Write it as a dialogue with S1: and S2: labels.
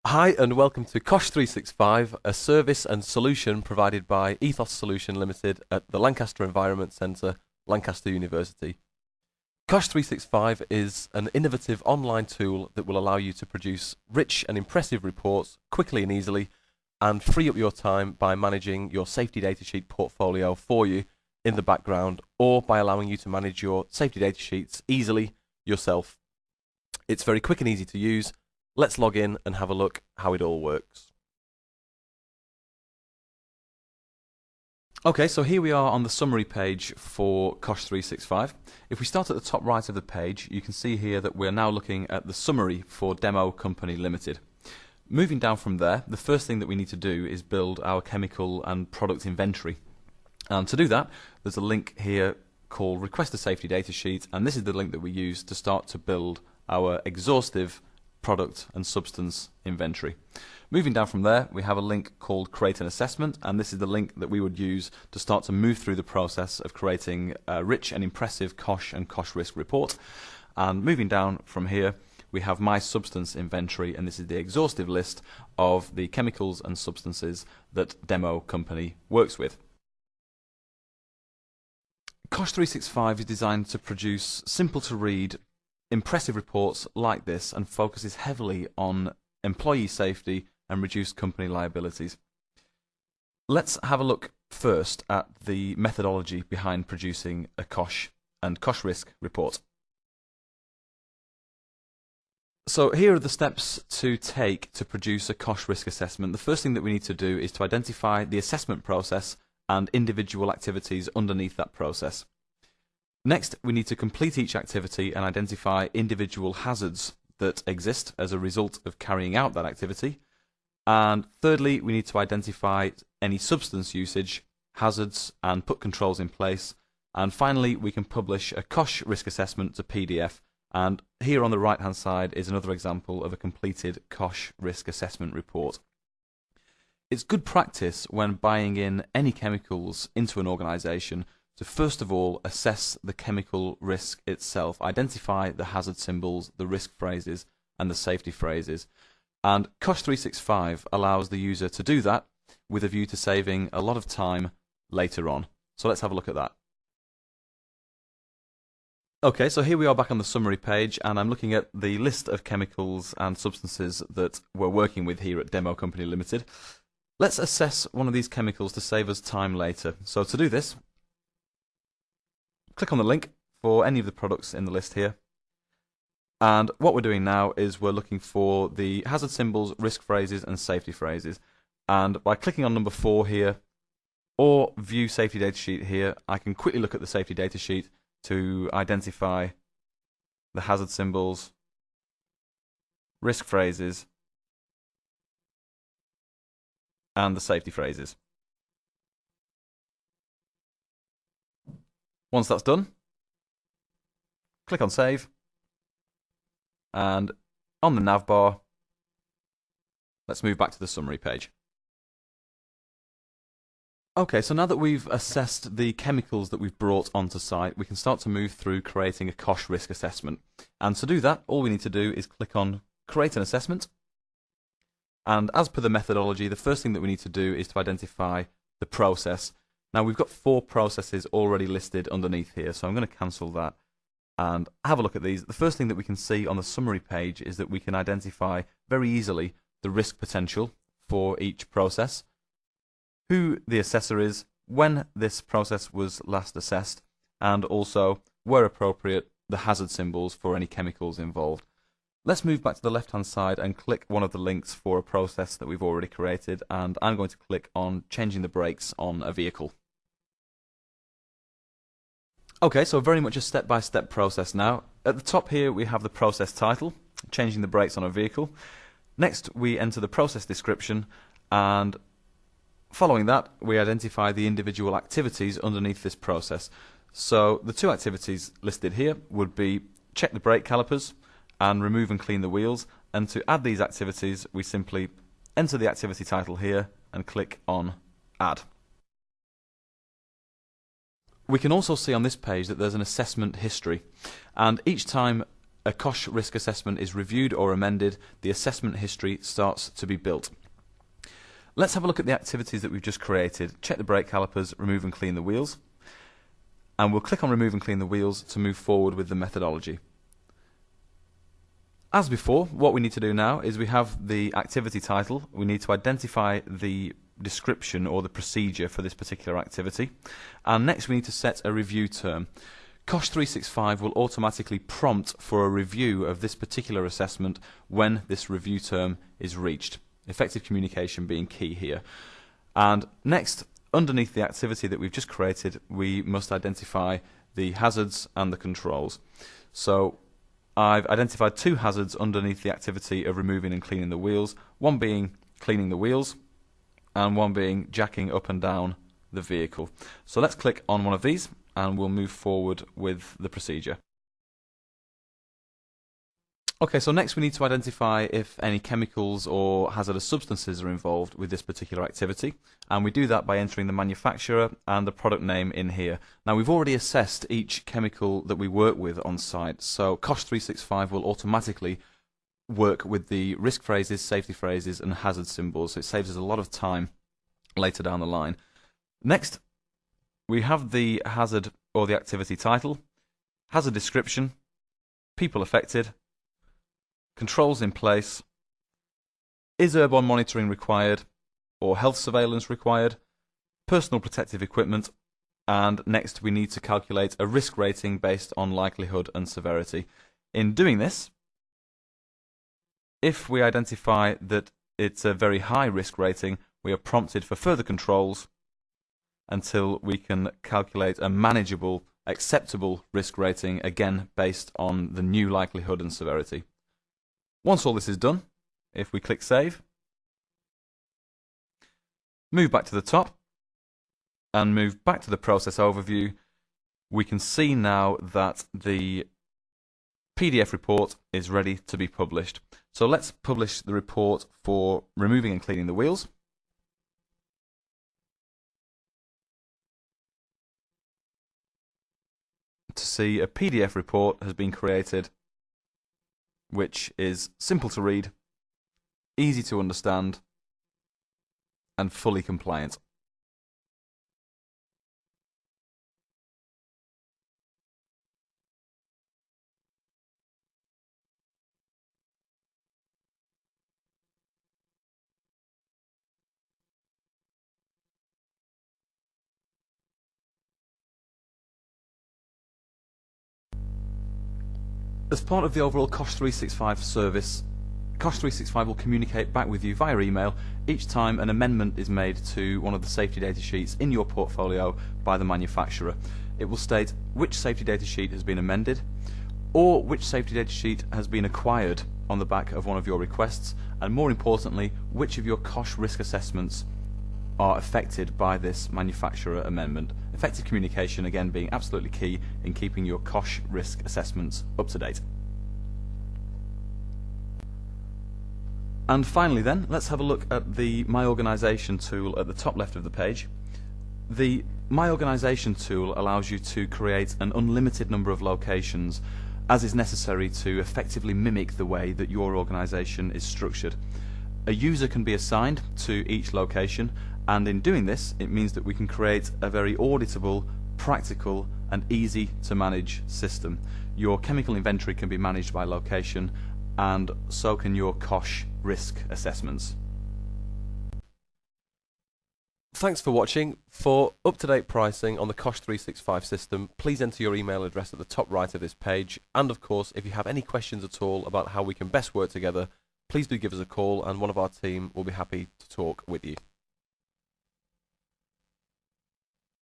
S1: Hi and welcome to COSHH365, a service and solution provided by Ethos Solution Limited at the Lancaster Environment Centre, Lancaster University. COSHH365 is an innovative online tool that will allow you to produce rich and impressive reports quickly and easily and free up your time by managing your safety datasheet portfolio for you in the background or by allowing you to manage your safety datasheets easily yourself. It's very quick and easy to use. Let's log in and have a look how it all works.
S2: Okay, so here we are on the summary page for COSHH365. If we start at the top right of the page, you can see here that we're now looking at the summary for Demo Company Limited. Moving down from there, the first thing that we need to do is build our chemical and product inventory. And to do that, there's a link here called Request a Safety Datasheet, and this is the link that we use to start to build our exhaustive product and substance inventory. Moving down from there, we have a link called Create an Assessment, and this is the link that we would use to start to move through the process of creating a rich and impressive COSHH and COSHH risk report. And moving down from here, we have My Substance Inventory, and this is the exhaustive list of the chemicals and substances that Demo Company works with. COSHH365 is designed to produce simple to read impressive reports like this and focuses heavily on employee safety and reduced company liabilities. Let's have a look first at the methodology behind producing a COSHH and COSHH risk report. So here are the steps to take to produce a COSHH risk assessment. The first thing that we need to do is to identify the assessment process and individual activities underneath that process. Next, we need to complete each activity and identify individual hazards that exist as a result of carrying out that activity. And thirdly, we need to identify any substance usage, hazards, and put controls in place. And finally, we can publish a COSHH risk assessment to PDF. And here on the right-hand side is another example of a completed COSHH risk assessment report. It's good practice when buying in any chemicals into an organisation to first of all assess the chemical risk itself, identify the hazard symbols, the risk phrases, and the safety phrases. And COSHH365 allows the user to do that with a view to saving a lot of time later on. So let's have a look at that. Okay, so here we are back on the summary page, and I'm looking at the list of chemicals and substances that we're working with here at Demo Company Limited. Let's assess one of these chemicals to save us time later. So to do this, click on the link for any of the products in the list here. And what we're doing now is we're looking for the hazard symbols, risk phrases, and safety phrases. And by clicking on number 4 here, or view safety datasheet here, I can quickly look at the safety datasheet to identify the hazard symbols, risk phrases, and the safety phrases. Once that's done, click on Save, and on the nav bar, let's move back to the summary page. Okay, so now that we've assessed the chemicals that we've brought onto site, we can start to move through creating a COSHH risk assessment. And to do that, all we need to do is click on Create an Assessment. And as per the methodology, the first thing that we need to do is to identify the process. Now we've got 4 processes already listed underneath here, so I'm going to cancel that and have a look at these. The first thing that we can see on the summary page is that we can identify very easily the risk potential for each process, who the assessor is, when this process was last assessed, and also, where appropriate, the hazard symbols for any chemicals involved. Let's move back to the left-hand side and click one of the links for a process that we've already created, and I'm going to click on changing the brakes on a vehicle. Okay, so very much a step-by-step process now. At the top here we have the process title, changing the brakes on a vehicle. Next we enter the process description, and following that we identify the individual activities underneath this process. So the 2 activities listed here would be check the brake calipers and remove and clean the wheels, and to add these activities we simply enter the activity title here and click on Add. We can also see on this page that there's an assessment history, and each time a COSHH risk assessment is reviewed or amended, the assessment history starts to be built. Let's have a look at the activities that we've just created. Check the brake calipers, remove and clean the wheels. And we'll click on remove and clean the wheels to move forward with the methodology. As before, what we need to do now is we have the activity title. We need to identify the description or the procedure for this particular activity. And next we need to set a review term. COSHH365 will automatically prompt for a review of this particular assessment when this review term is reached. Effective communication being key here. And next, underneath the activity that we've just created, we must identify the hazards and the controls. So I've identified two hazards underneath the activity of removing and cleaning the wheels, one being cleaning the wheels and one being jacking up and down the vehicle. So let's click on one of these and we'll move forward with the procedure. Okay, so next we need to identify if any chemicals or hazardous substances are involved with this particular activity, and we do that by entering the manufacturer and the product name in here. Now we've already assessed each chemical that we work with on site, so COSHH365 will automatically work with the risk phrases, safety phrases and hazard symbols, so it saves us a lot of time later down the line. Next, we have the hazard or the activity title, hazard description, people affected, controls in place, is airborne monitoring required or health surveillance required, personal protective equipment, and next we need to calculate a risk rating based on likelihood and severity. In doing this, if we identify that it's a very high risk rating, we are prompted for further controls until we can calculate a manageable, acceptable risk rating, again based on the new likelihood and severity. Once all this is done, if we click Save, move back to the top and move back to the process overview, we can see now that the PDF report is ready to be published. So let's publish the report for removing and cleaning the wheels. To see a PDF report has been created which is simple to read, easy to understand, and fully compliant. As part of the overall COSHH365 service, COSHH365 will communicate back with you via email each time an amendment is made to one of the safety data sheets in your portfolio by the manufacturer. It will state which safety data sheet has been amended or which safety data sheet has been acquired on the back of one of your requests, and more importantly, which of your COSHH risk assessments are affected by this manufacturer amendment. Effective communication again being absolutely key in keeping your COSHH risk assessments up to date. And finally then, let's have a look at the My Organisation tool at the top left of the page. The My Organisation tool allows you to create an unlimited number of locations as is necessary to effectively mimic the way that your organisation is structured. A user can be assigned to each location, and in doing this it means that we can create a very auditable, practical and easy to manage system. Your chemical inventory can be managed by location, and so can your COSHH risk assessments.
S1: Thanks for watching. For up-to-date pricing on the COSHH365 system, please enter your email address at the top right of this page, and of course if you have any questions at all about how we can best work together, please do give us a call and one of our team will be happy to talk with you.